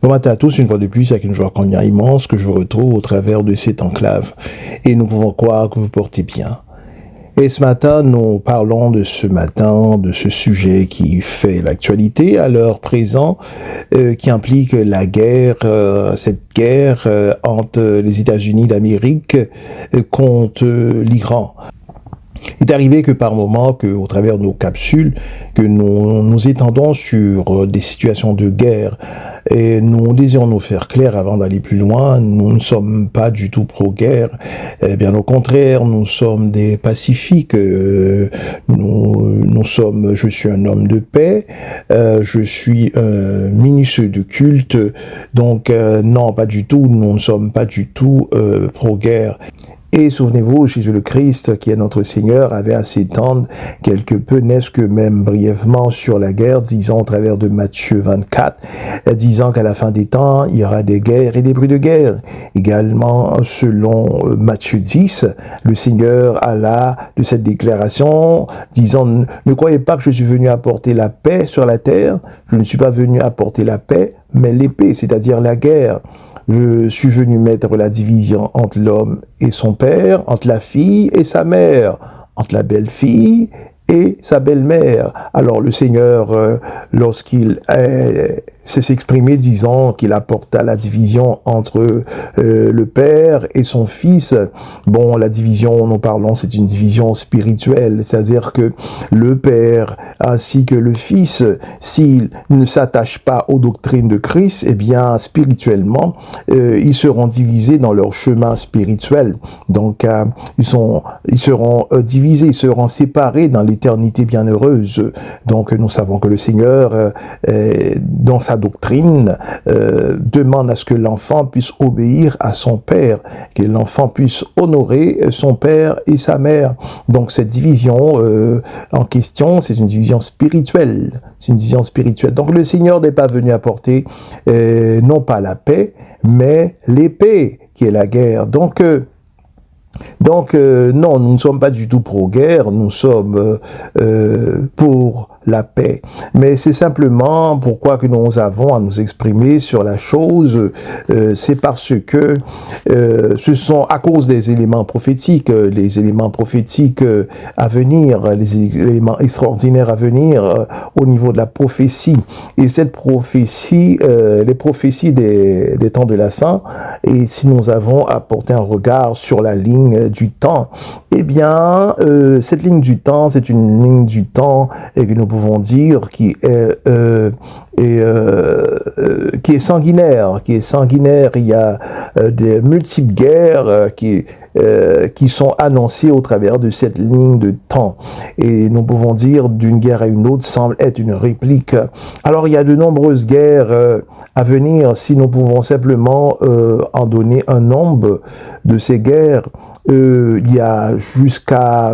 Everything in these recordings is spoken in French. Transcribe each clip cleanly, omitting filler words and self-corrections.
Bon matin à tous, une fois de plus, avec une joie combien immense que je vous retrouve au travers de cette enclave. Et nous pouvons croire que vous portez bien. Et ce matin, nous parlons de ce sujet qui fait l'actualité à l'heure présente, qui implique la guerre, cette guerre entre les États-Unis d'Amérique contre l'Iran. Il est arrivé que par moment, au travers de nos capsules, que nous nous étendons sur des situations de guerre. Et nous désirons nous faire clair avant d'aller plus loin, nous ne sommes pas du tout pro-guerre. Bien au contraire, nous sommes des pacifiques. Je suis un homme de paix. Je suis un ministre de culte. Donc, non, pas du tout. Nous ne sommes pas du tout pro-guerre. Et souvenez-vous, Jésus le Christ, qui est notre Seigneur, avait à s'étendre quelque peu, n'est-ce que même brièvement, sur la guerre, disant au travers de Matthieu 24, disant qu'à la fin des temps, il y aura des guerres et des bruits de guerre. Également, selon Matthieu 10, le Seigneur alla de cette déclaration, disant, ne croyez pas que je suis venu apporter la paix sur la terre, je ne suis pas venu apporter la paix, mais l'épée, c'est-à-dire la guerre. Je suis venu mettre la division entre l'homme et son père, entre la fille et sa mère, entre la belle-fille et sa belle-mère. Alors le Seigneur, lorsqu'il s'est exprimé disant qu'il apporta la division entre le père et son fils, bon, la division, nous parlons, c'est une division spirituelle, c'est-à-dire que le père ainsi que le fils, s'ils ne s'attachent pas aux doctrines de Christ, eh bien, spirituellement, ils seront divisés dans leur chemin spirituel. Donc, ils seront divisés, ils seront séparés dans l'éternité bienheureuse. Donc, nous savons que le Seigneur, dans sa doctrine, demande à ce que l'enfant puisse obéir à son père, que l'enfant puisse honorer son père et sa mère. Donc, cette division en question, c'est une division spirituelle. C'est une division spirituelle. Donc, le Seigneur n'est pas venu apporter non pas la paix, mais l'épée, qui est la guerre. Donc, non, nous ne sommes pas du tout pro-guerre, nous sommes pour la paix. Mais c'est simplement pourquoi que nous avons à nous exprimer sur la chose, c'est parce que ce sont à cause des éléments prophétiques, les éléments prophétiques à venir, les éléments extraordinaires à venir au niveau de la prophétie. Et cette prophétie, les prophéties des temps de la fin, et si nous avons apporté un regard sur la ligne du temps, eh bien, cette ligne du temps, c'est une ligne du temps et que nous pouvons dire qui est sanguinaire, Il y a des multiples guerres qui sont annoncées au travers de cette ligne de temps. Et nous pouvons dire d'une guerre à une autre semble être une réplique. Alors il y a de nombreuses guerres à venir. Si nous pouvons simplement en donner un nombre de ces guerres, il y a jusqu'à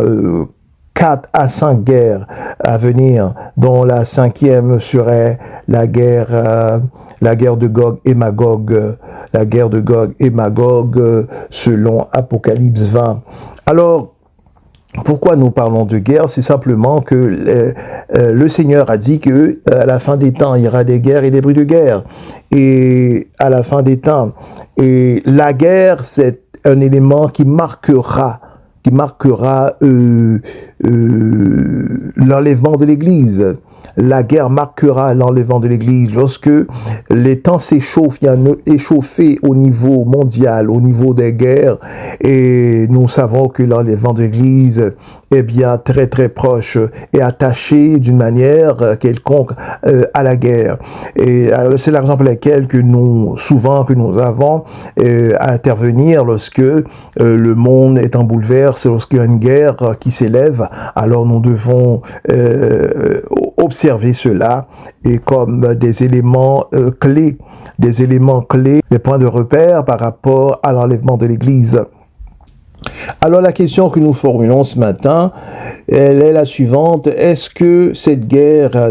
4 à 5 guerres à venir, dont la 5e serait la guerre de Gog et Magog, selon Apocalypse 20. Alors, pourquoi nous parlons de guerre? C'est simplement que le Seigneur a dit que à la fin des temps, il y aura des guerres et des bruits de guerre. Et à la fin des temps, et la guerre, c'est un élément qui marquera l'enlèvement de l'Église. La guerre marquera l'enlèvement de l'Église. Lorsque les temps s'échauffent, il y a échauffé au niveau mondial, au niveau des guerres, et nous savons que l'enlèvement de l'Église est bien très très proche et attaché d'une manière quelconque à la guerre. Et c'est la raison pour laquelle que nous avons à intervenir lorsque le monde est en bouleverse, lorsqu'il y a une guerre qui s'élève, alors nous devons observer cela et comme des éléments clés, des points de repère par rapport à l'enlèvement de l'Église. Alors la question que nous formulons ce matin, elle est la suivante. Est-ce que cette guerre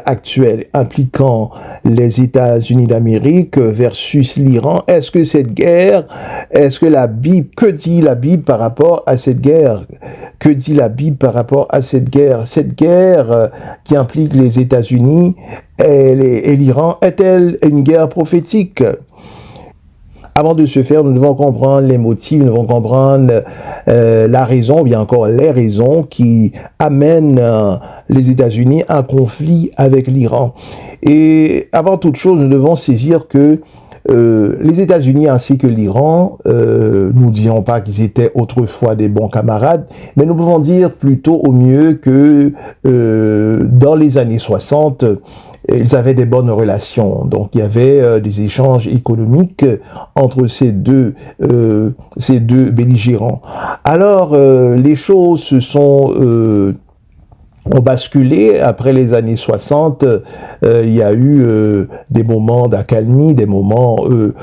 actuelle impliquant les États-Unis d'Amérique versus l'Iran, est-ce que la Bible, que dit la Bible par rapport à cette guerre? Que dit la Bible par rapport à cette guerre? Cette guerre qui implique les États-Unis et l'Iran, est-elle une guerre prophétique? Avant de ce faire, nous devons comprendre les motifs, nous devons comprendre la raison, ou bien encore les raisons qui amènent les États-Unis à un conflit avec l'Iran. Et avant toute chose, nous devons saisir que les États-Unis ainsi que l'Iran, nous ne dirons pas qu'ils étaient autrefois des bons camarades, mais nous pouvons dire plutôt au mieux que dans les années 60, ils avaient des bonnes relations. Donc il y avait des échanges économiques entre ces deux belligérants. Alors les choses ont basculé après les années 60. Il y a eu des moments d'accalmie, des moments où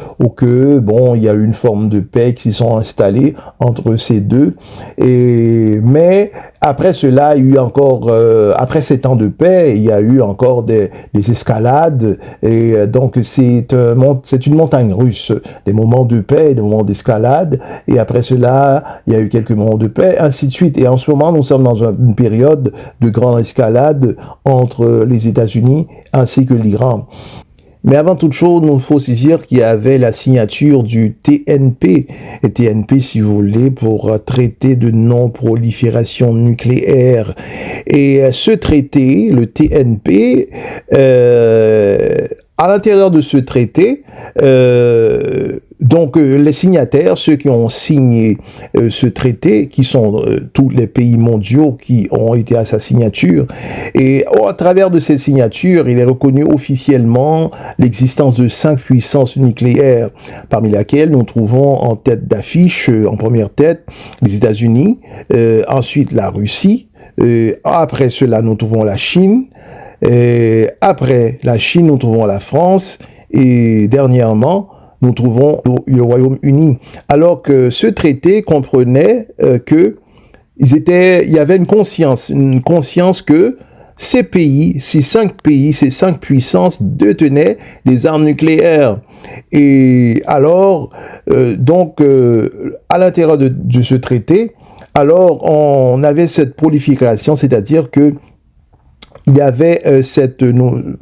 il y a eu une forme de paix qui sont installés entre ces deux. Mais après cela, il y a eu encore, après ces temps de paix, il y a eu encore des escalades. Et donc c'est une montagne russe, des moments de paix, des moments d'escalade. Et après cela, il y a eu quelques moments de paix, ainsi de suite. Et en ce moment, nous sommes dans une période de grande escalade entre les États-Unis ainsi que l'Iran. Mais avant toute chose, il faut saisir qu'il y avait la signature du TNP, et TNP si vous voulez, pour traité de non-prolifération nucléaire. Et ce traité, le TNP, à l'intérieur de ce traité, donc les signataires, ceux qui ont signé ce traité, qui sont tous les pays mondiaux qui ont été à sa signature, et à travers de cette signature, il est reconnu officiellement l'existence de 5 puissances nucléaires, parmi lesquelles nous trouvons en tête d'affiche, en première tête, les États-Unis, ensuite la Russie, après cela nous trouvons la Chine, après la Chine nous trouvons la France, et dernièrement nous trouvons le Royaume-Uni. Alors que ce traité comprenait il y avait une conscience que ces pays, ces 5 puissances détenaient des armes nucléaires. Et alors, à l'intérieur de ce traité, alors on avait cette prolifération, c'est-à-dire que il y avait cette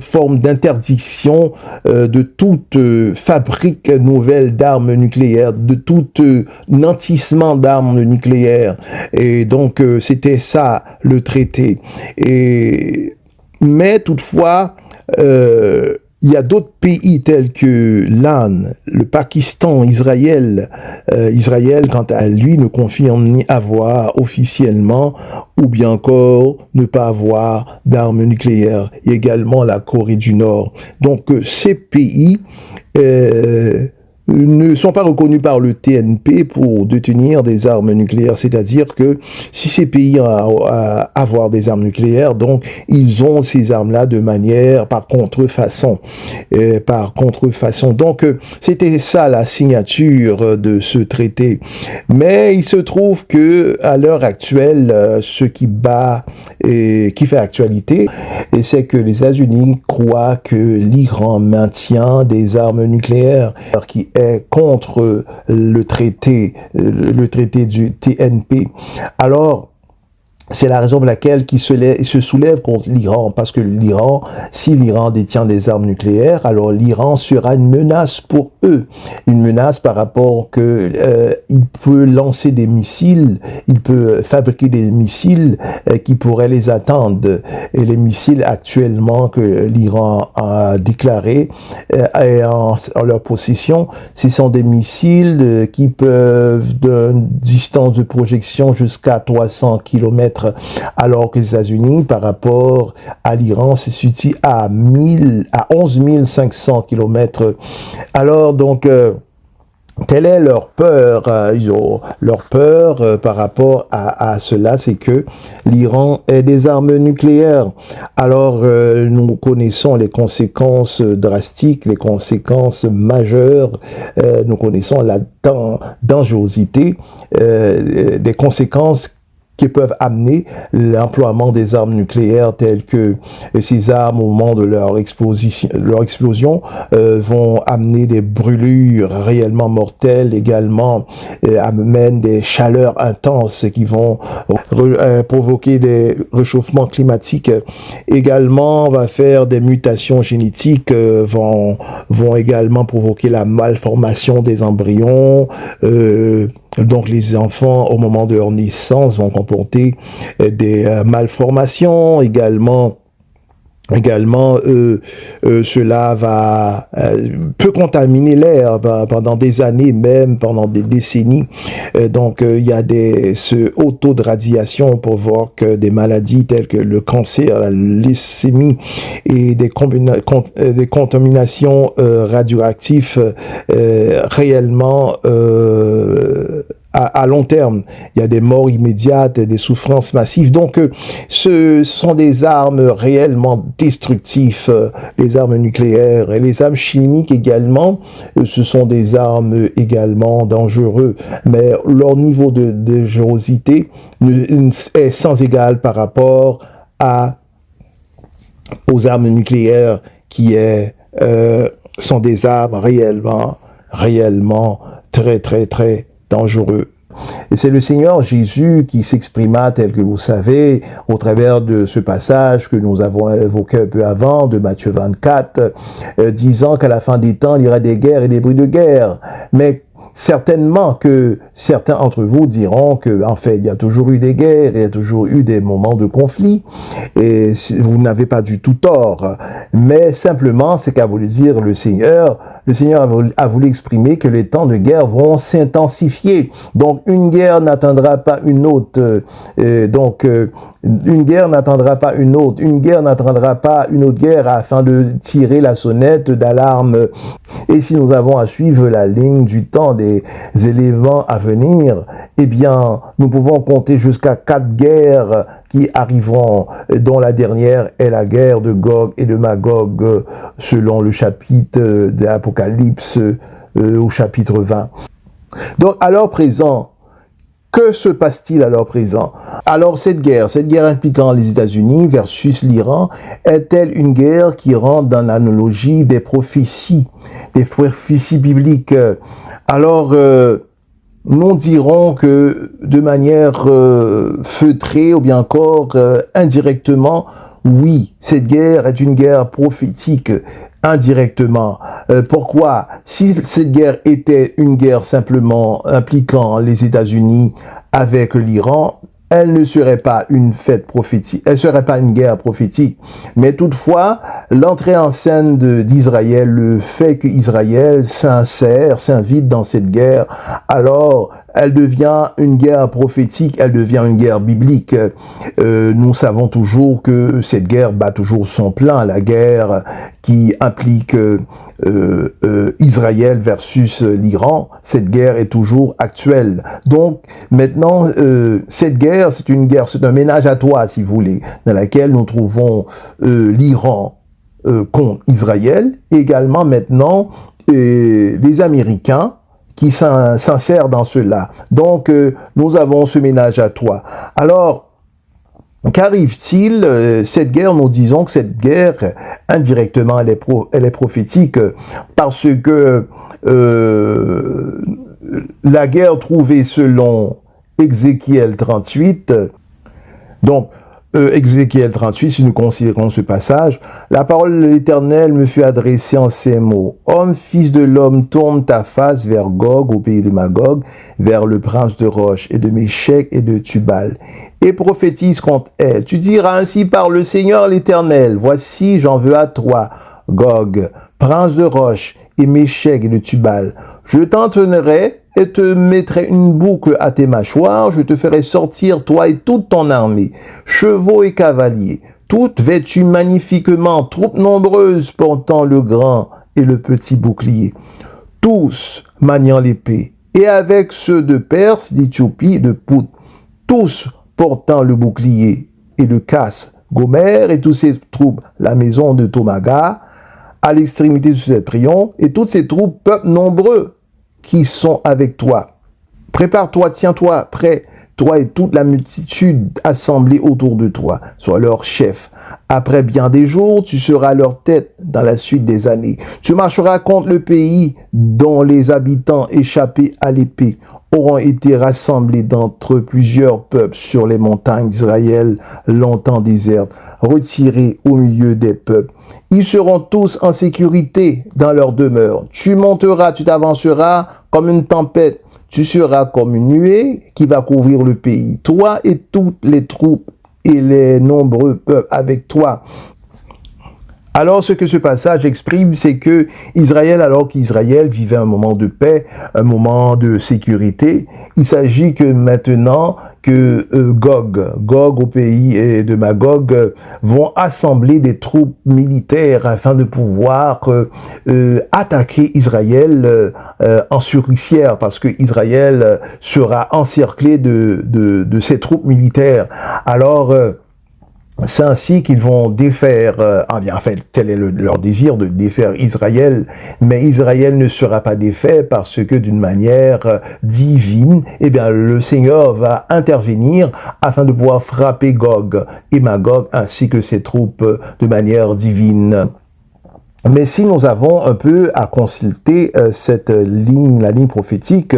forme d'interdiction de toute fabrique nouvelle d'armes nucléaires, de tout nantissement d'armes nucléaires. Et donc, c'était ça, le traité. Mais toutefois, il y a d'autres pays tels que l'Inde, le Pakistan, Israël. Israël, quant à lui, ne confirme ni avoir officiellement ou bien encore ne pas avoir d'armes nucléaires. Et également la Corée du Nord. Donc ces pays ne sont pas reconnus par le TNP pour détenir des armes nucléaires. C'est-à-dire que si ces pays ont à avoir des armes nucléaires, donc ils ont ces armes-là de manière par contrefaçon. Donc c'était ça la signature de ce traité. Mais il se trouve que à l'heure actuelle, ce qui fait actualité, c'est que les États-Unis croient que l'Iran maintient des armes nucléaires qui est contre le traité du TNP. Alors, c'est la raison pour laquelle il se soulève contre l'Iran, parce que l'Iran, si l'Iran détient des armes nucléaires, alors l'Iran sera une menace pour eux, une menace par rapport il peut lancer des missiles, il peut fabriquer des missiles qui pourraient les atteindre. Et les missiles actuellement que l'Iran a déclarés en leur possession, ce sont des missiles qui peuvent d'une distance de projection jusqu'à 300 km, alors que les États-Unis, par rapport à l'Iran, se situe à 11 500 km. Alors, donc, Telle est leur peur, ils ont leur peur par rapport à cela, c'est que l'Iran ait des armes nucléaires. Alors nous connaissons les conséquences drastiques, les conséquences majeures, nous connaissons la dangerosité des conséquences qui peuvent amener l'emploiement des armes nucléaires telles que ces armes au moment de leur explosion vont amener des brûlures réellement mortelles, également amènent des chaleurs intenses qui vont provoquer des réchauffements climatiques, également va faire des mutations génétiques, vont également provoquer la malformation des embryons, donc les enfants au moment de leur naissance vont comporter des malformations également. Cela peut contaminer l'air pendant des années, même pendant des décennies. Donc, il y a ce haut taux de radiation provoque des maladies telles que le cancer, la leucémie et des contaminations radioactives réellement à long terme. Il y a des morts immédiates, des souffrances massives. Donc, ce sont des armes réellement destructives, les armes nucléaires et les armes chimiques également. Ce sont des armes également dangereuses, mais leur niveau de dangerosité est sans égal par rapport aux armes nucléaires qui sont des armes réellement très, très, très dangereux. Et c'est le Seigneur Jésus qui s'exprima, tel que vous savez, au travers de ce passage que nous avons évoqué un peu avant, de Matthieu 24, disant qu'à la fin des temps, il y aura des guerres et des bruits de guerre. Mais certainement que certains d'entre vous diront que, en fait, il y a toujours eu des guerres, il y a toujours eu des moments de conflit, et vous n'avez pas du tout tort. Mais simplement, c'est qu'a voulu dire le Seigneur a voulu exprimer que les temps de guerre vont s'intensifier. Donc, une guerre n'atteindra pas une autre. Une guerre n'attendra pas une autre. Une guerre n'attendra pas une autre guerre afin de tirer la sonnette d'alarme. Et si nous avons à suivre la ligne du temps des éléments à venir, eh bien, nous pouvons compter jusqu'à 4 guerres qui arriveront, dont la dernière est la guerre de Gog et de Magog, selon le chapitre de l'Apocalypse au chapitre 20. Donc, à l'heure présent, que se passe-t-il à l'heure présent? Alors cette guerre impliquant les États-Unis versus l'Iran, est-elle une guerre qui rentre dans l'analogie des prophéties bibliques? Alors, nous dirons que de manière feutrée ou bien encore indirectement, oui, cette guerre est une guerre prophétique indirectement. Pourquoi? Si cette guerre était une guerre simplement impliquant les États-Unis avec l'Iran, elle ne serait pas une fête prophétique, elle serait pas une guerre prophétique. Mais toutefois, l'entrée en scène d'Israël, le fait qu'Israël s'invite dans cette guerre, alors elle devient une guerre prophétique, elle devient une guerre biblique. Nous savons toujours que cette guerre bat toujours son plein, la guerre qui implique Israël versus l'Iran, cette guerre est toujours actuelle. Donc maintenant, cette guerre, c'est un ménage à trois, si vous voulez, dans laquelle nous trouvons l'Iran contre Israël, également maintenant les Américains qui s'insèrent dans cela. Donc nous avons ce ménage à trois. Alors, qu'arrive-t-il? Cette guerre, nous disons que cette guerre, indirectement, elle est prophétique parce que la guerre trouvée selon Ézéchiel 38, donc Ézéchiel 38, si nous considérons ce passage, la parole de l'Éternel me fut adressée en ces mots. Homme, fils de l'homme, tourne ta face vers Gog, au pays de Magog, vers le prince de Roche, et de Méchec et de Tubal, et prophétise contre elle. Tu diras ainsi par le Seigneur l'Éternel, voici, j'en veux à toi, Gog, prince de Roche, et Méchec et de Tubal. Je t'entraînerai et te mettrai une boucle à tes mâchoires, je te ferai sortir, toi et toute ton armée, chevaux et cavaliers, toutes vêtues magnifiquement, troupes nombreuses portant le grand et le petit bouclier. tous maniant l'épée, et avec ceux de Perse, d'Éthiopie, de Pout, tous portant le bouclier et le casque, Gomer et tous ses troupes, la maison de Tomaga, à l'extrémité de ce triomphe, et toutes ces troupes, peuples nombreux, qui sont avec toi. Prépare-toi, tiens-toi prêt, toi et toute la multitude assemblée autour de toi, sois leur chef. Après bien des jours, tu seras leur tête dans la suite des années. Tu marcheras contre le pays dont les habitants échappés à l'épée auront été rassemblés d'entre plusieurs peuples sur les montagnes d'Israël, longtemps désertes, retirés au milieu des peuples. Ils seront tous en sécurité dans leur demeure. Tu monteras, tu t'avanceras comme une tempête. Tu seras comme une nuée qui va couvrir le pays. Toi et toutes les troupes et les nombreux peuples avec toi. Alors, ce que ce passage exprime, c'est que Israël, alors qu'Israël vivait un moment de paix, un moment de sécurité, il s'agit que maintenant que Gog au pays de Magog, vont assembler des troupes militaires afin de pouvoir attaquer Israël en souricière, parce que Israël sera encerclé de ces troupes militaires. Alors, c'est ainsi qu'ils vont défaire, en fait, tel est leur désir de défaire Israël, mais Israël ne sera pas défait parce que d'une manière divine, eh bien, le Seigneur va intervenir afin de pouvoir frapper Gog et Magog ainsi que ses troupes de manière divine. Mais si nous avons un peu à consulter cette ligne, la ligne prophétique,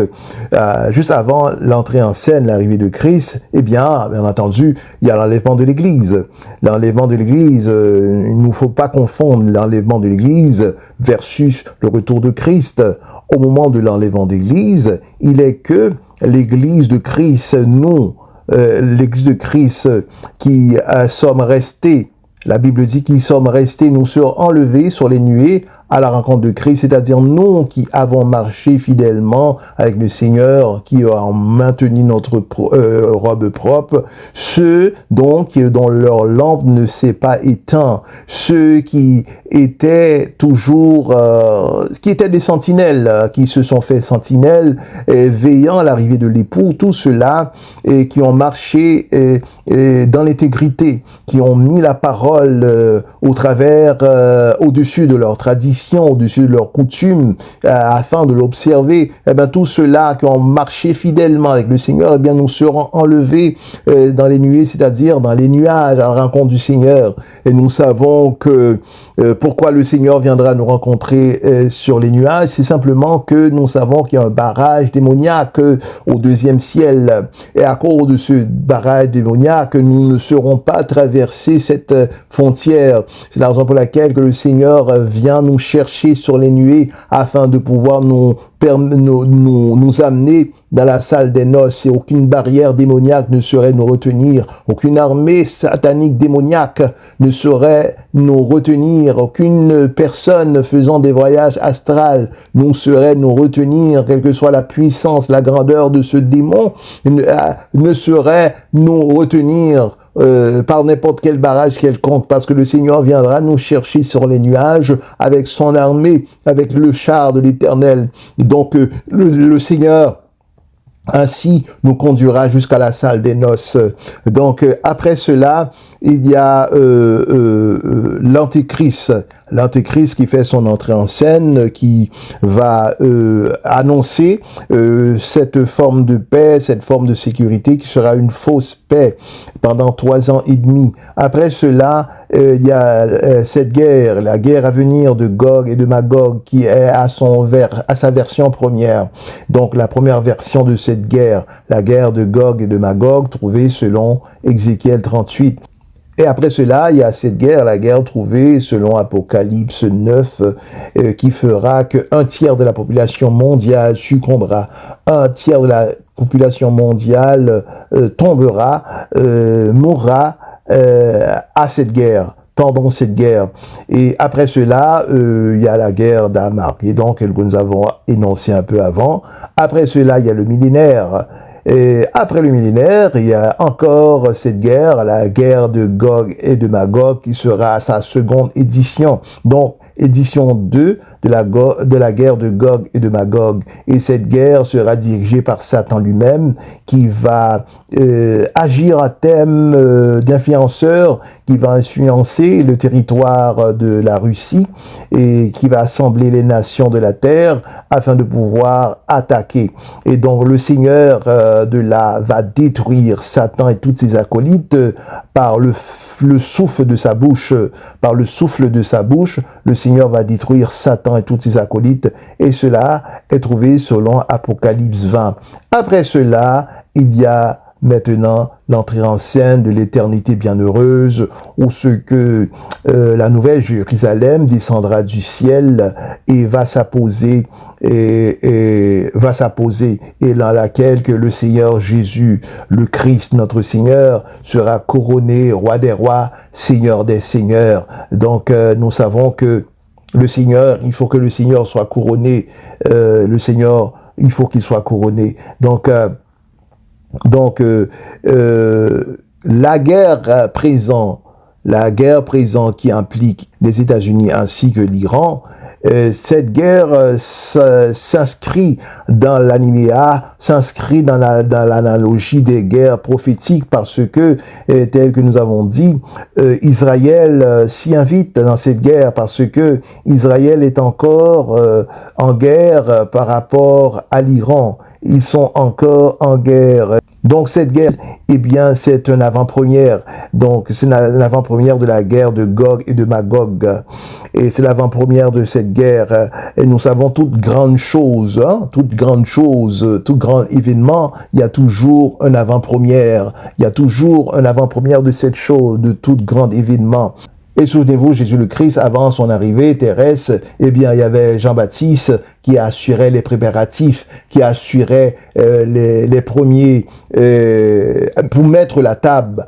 juste avant l'entrée en scène, l'arrivée de Christ, eh bien entendu, il y a l'enlèvement de l'Église. L'enlèvement de l'Église, il ne faut pas confondre l'enlèvement de l'Église versus le retour de Christ. Au moment de l'enlèvement de l'Église, il est que l'Église de Christ, nous, l'Église de Christ qui sommes restés. La Bible dit qu'ils sommes restés, nous serons enlevés sur les nuées à la rencontre de Christ, c'est-à-dire nous qui avons marché fidèlement avec le Seigneur, qui ont maintenu notre robe propre, ceux donc dont leur lampe ne s'est pas éteinte, ceux qui étaient toujours, qui étaient des sentinelles, qui se sont fait sentinelles, veillant à l'arrivée de l'époux, tous ceux-là qui ont marché dans l'intégrité, qui ont mis la parole au travers, au-dessus de leur tradition, au-dessus de leurs coutumes, afin de l'observer. Eh bien, tous ceux-là qui ont marché fidèlement avec le Seigneur, eh bien, nous serons enlevés dans les nuées, c'est-à-dire dans les nuages à la rencontre du Seigneur. Et nous savons que pourquoi le Seigneur viendra nous rencontrer sur les nuages, c'est simplement que nous savons qu'il y a un barrage démoniaque au deuxième ciel. Et à cause de ce barrage démoniaque, nous ne serons pas traverser cette frontière. C'est la raison pour laquelle que le Seigneur vient nous chercher sur les nuées afin de pouvoir nous amener dans la salle des noces, et aucune barrière démoniaque ne saurait nous retenir, aucune armée satanique démoniaque ne saurait nous retenir, aucune personne faisant des voyages astrales ne saurait nous retenir, quelle que soit la puissance, la grandeur de ce démon, ne saurait nous retenir par n'importe quel barrage quelconque, parce que le Seigneur viendra nous chercher sur les nuages avec son armée, avec le char de l'Éternel. Donc le Seigneur ainsi nous conduira jusqu'à la salle des noces. Donc après cela, il y a l'Antéchrist. L'Antéchrist qui fait son entrée en scène, qui va annoncer cette forme de paix, cette forme de sécurité qui sera une fausse paix pendant 3 ans et demi. Après cela, il y a cette guerre, la guerre à venir de Gog et de Magog, qui est à sa version première. Donc la première version de cette guerre, la guerre de Gog et de Magog, trouvée selon Ézéchiel 38. Et après cela, il y a cette guerre, la guerre trouvée selon Apocalypse 9, qui fera qu'un tiers de la population mondiale succombera, un tiers de la population mondiale tombera, mourra à cette guerre, pendant cette guerre. Et après cela, il y a la guerre d'Armageddon que nous avons énoncé un peu avant. Après cela, il y a le millénaire. Et après le millénaire, il y a encore cette guerre, la guerre de Gog et de Magog, qui sera sa seconde édition. Donc, édition 2 de la guerre de Gog et de Magog. Et cette guerre sera dirigée par Satan lui-même, qui va agir à thème d'influenceur, qui va influencer le territoire de la Russie et qui va assembler les nations de la terre afin de pouvoir attaquer. Et donc le Seigneur va détruire Satan et toutes ses acolytes par le souffle de sa bouche. Par le souffle de sa bouche, le Seigneur va détruire Satan et toutes ses acolytes, et cela est trouvé selon Apocalypse 20. Après cela, il y a maintenant l'entrée en scène de l'éternité bienheureuse, où ce que la nouvelle Jérusalem descendra du ciel et va s'apposer et dans laquelle que le Seigneur Jésus, le Christ, notre Seigneur, sera couronné roi des rois, Seigneur des seigneurs. Donc nous savons que le Seigneur, il faut que le Seigneur soit couronné. Le Seigneur, il faut qu'il soit couronné. Donc la guerre présente qui implique les États-Unis ainsi que l'Iran, cette guerre s'inscrit dans l'animéa, s'inscrit dans l'analogie des guerres prophétiques, parce que, tel que nous avons dit, Israël s'y invite dans cette guerre, parce que Israël est encore en guerre par rapport à l'Iran. Ils sont encore en guerre. Donc cette guerre, eh bien, c'est une avant-première. Donc c'est une avant-première de la guerre de Gog et de Magog. Et c'est l'avant-première de cette guerre. Et nous savons toute grande chose, tout grand événement, il y a toujours une avant-première. Il y a toujours une avant-première de cette chose, de tout grand événement. Et souvenez-vous, Jésus le Christ, avant son arrivée terrestre, eh bien, il y avait Jean-Baptiste qui assurait les préparatifs, qui assurait les premiers pour mettre la table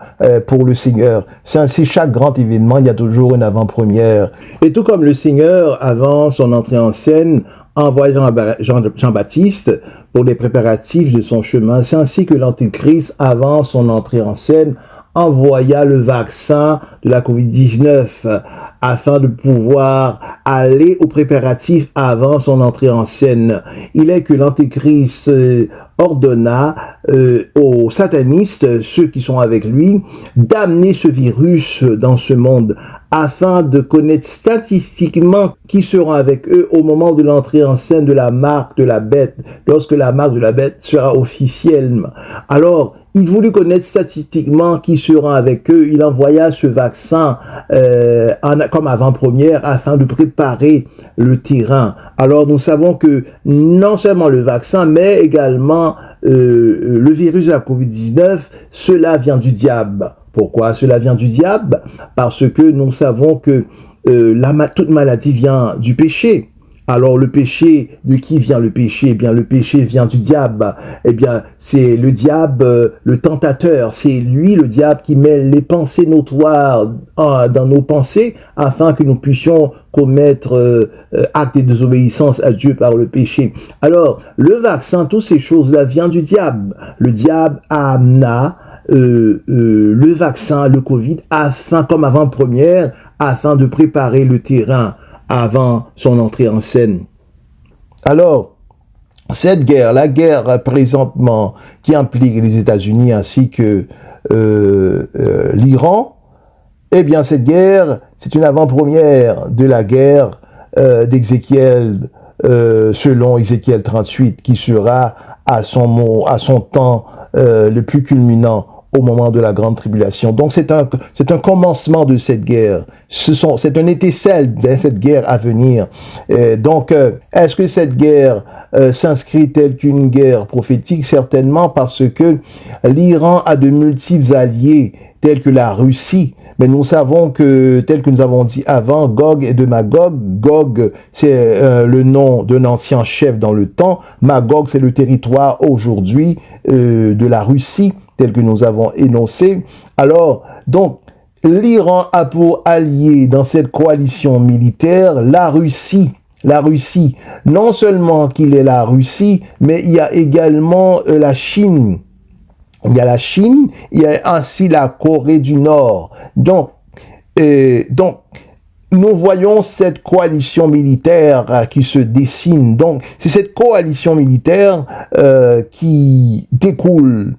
pour le Seigneur. C'est chaque grand événement, il y a toujours une avant-première. Et tout comme le Seigneur, avant son entrée en scène, envoie Jean-Baptiste pour les préparatifs de son chemin, c'est ainsi que l'Antéchrist, avant son entrée en scène, envoya le vaccin de la COVID-19 afin de pouvoir aller aux préparatifs avant son entrée en scène. Il est que l'Antéchrist ordonna aux satanistes, ceux qui sont avec lui, d'amener ce virus dans ce monde afin de connaître statistiquement qui seront avec eux au moment de l'entrée en scène de la marque de la bête, lorsque la marque de la bête sera officielle. Alors, il voulut connaître statistiquement qui sera avec eux. Il envoya ce vaccin comme avant-première afin de préparer le terrain. Alors, nous savons que non seulement le vaccin, mais également le virus de la COVID-19, cela vient du diable. Pourquoi cela vient du diable? Parce que nous savons que toute maladie vient du péché. Alors le péché, de qui vient le péché? Eh bien le péché vient du diable. Eh bien c'est le diable, le tentateur. C'est lui, le diable, qui met les pensées notoires dans nos pensées afin que nous puissions commettre acte de désobéissance à Dieu par le péché. Alors le vaccin, toutes ces choses-là viennent du diable. Le diable amena le vaccin, le Covid, comme avant-première, afin de préparer le terrain avant son entrée en scène. Alors, cette guerre, la guerre présentement qui implique les États-Unis ainsi que l'Iran, eh bien cette guerre, c'est une avant-première de la guerre d'Ézéchiel, selon Ézéchiel 38, qui sera à son temps le plus culminant au moment de la grande tribulation. Donc c'est un commencement de cette guerre. C'est un étincelle de cette guerre à venir. Donc est-ce que cette guerre s'inscrit telle qu'une guerre prophétique? Certainement, parce que l'Iran a de multiples alliés tels que la Russie. Mais nous savons que, tel que nous avons dit avant, Gog et de Magog, Gog c'est le nom d'un ancien chef dans le temps, Magog c'est le territoire aujourd'hui de la Russie, tel que nous avons énoncé. Alors, donc, l'Iran a pour allié dans cette coalition militaire la Russie. La Russie, non seulement qu'il est la Russie, mais il y a également la Chine. Il y a la Chine, il y a ainsi la Corée du Nord. Donc nous voyons cette coalition militaire qui se dessine. Donc, c'est cette coalition militaire qui découle,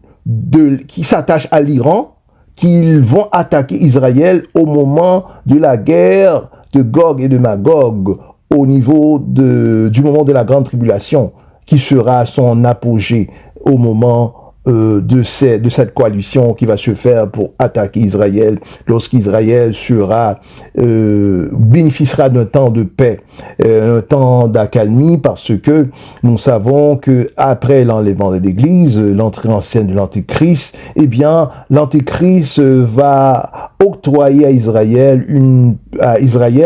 qui s'attache à l'Iran, qu'ils vont attaquer Israël au moment de la guerre de Gog et de Magog, au niveau du moment de la grande tribulation, qui sera à son apogée au moment de cette coalition qui va se faire pour attaquer Israël, lorsqu'Israël bénéficiera d'un temps de paix, un temps d'accalmie, parce que nous savons que après l'enlèvement de l'Église, l'entrée en scène de l'Antéchrist, eh bien, l'Antéchrist va octroyer à Israël,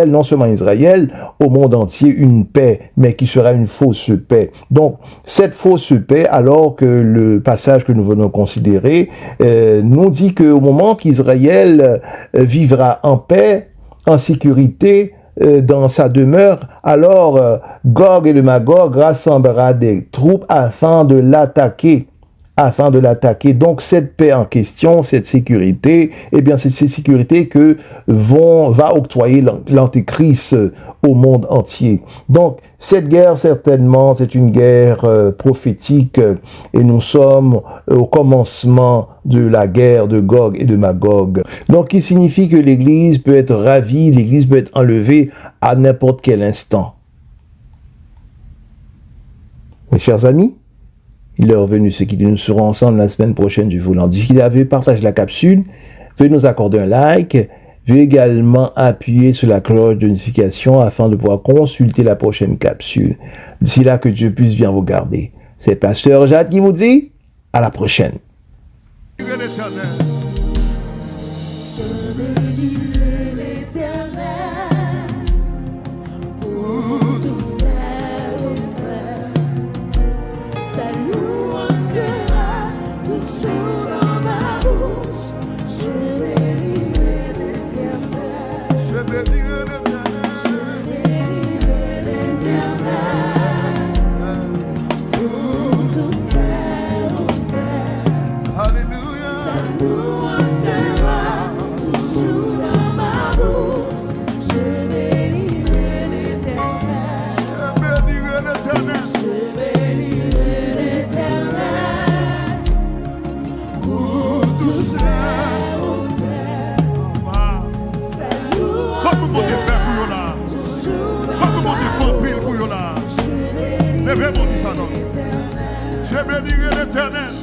non seulement à Israël, au monde entier, une paix, mais qui sera une fausse paix. Donc, cette fausse paix, alors que le passage que nous venons considérer, nous dit qu'au moment qu'Israël vivra en paix, en sécurité, dans sa demeure, alors Gog et le Magog rassemblera des troupes afin de l'attaquer. Donc, cette paix en question, cette sécurité, eh bien, c'est cette sécurité que va octroyer l'Antéchrist au monde entier. Donc, cette guerre, certainement, c'est une guerre prophétique et nous sommes au commencement de la guerre de Gog et de Magog. Donc, qui signifie que l'Église peut être ravie, l'Église peut être enlevée à n'importe quel instant. Mes chers amis, il est revenu ce qui nous serons ensemble la semaine prochaine du voulant. D'ici là, veuillez partager la capsule, veuillez nous accorder un like, veuillez également appuyer sur la cloche de notification afin de pouvoir consulter la prochaine capsule. D'ici là, que Dieu puisse bien vous garder. C'est Pasteur Jade qui vous dit à la prochaine. Je bénirai l'Éternel.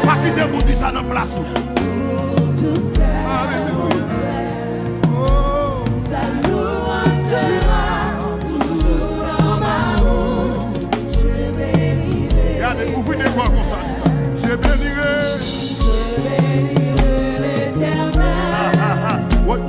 Pas quitter mon dit ça dans place. Alléluia. Oh, sa louange sera toujours dans ma bouche. Je bénirai. Regardez, ouvrez des voix comme ça. Je bénirai. Je bénirai l'Éternel. Ouais.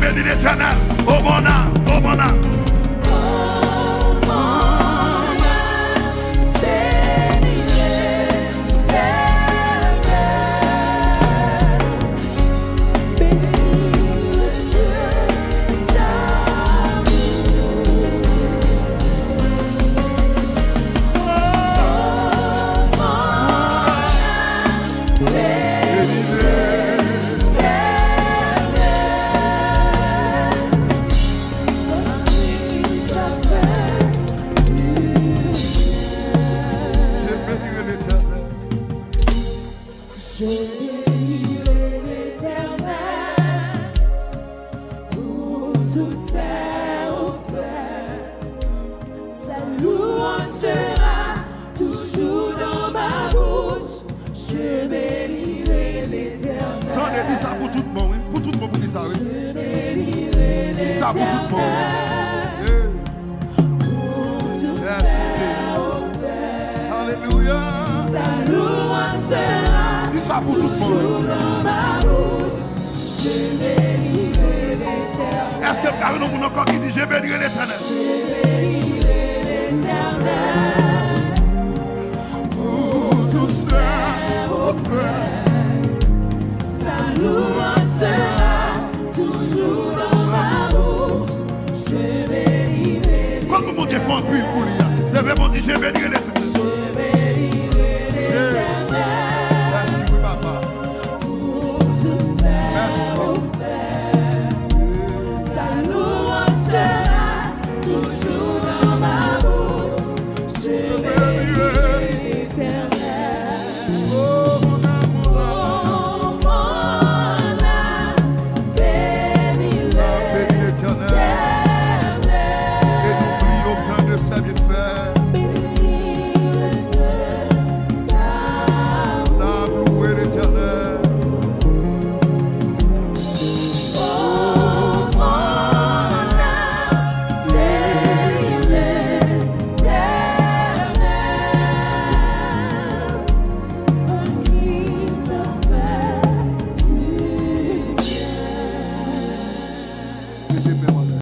bénis l'Éternel. Oh mon âme, oh mon âme. Dis ça pour tout le monde, pour tout le monde, pour dire ça, oui. Dis ça pour tout le monde. Merci, Seigneur. Alléluia. Dis ça pour tout le monde. Est-ce que vous avez un encore qui dit je bénirai l'Éternel? Pour tout ça, au frère. Comme mon Dieu fait un puits pour lui, le verbe dit je bénirai l'Éternel.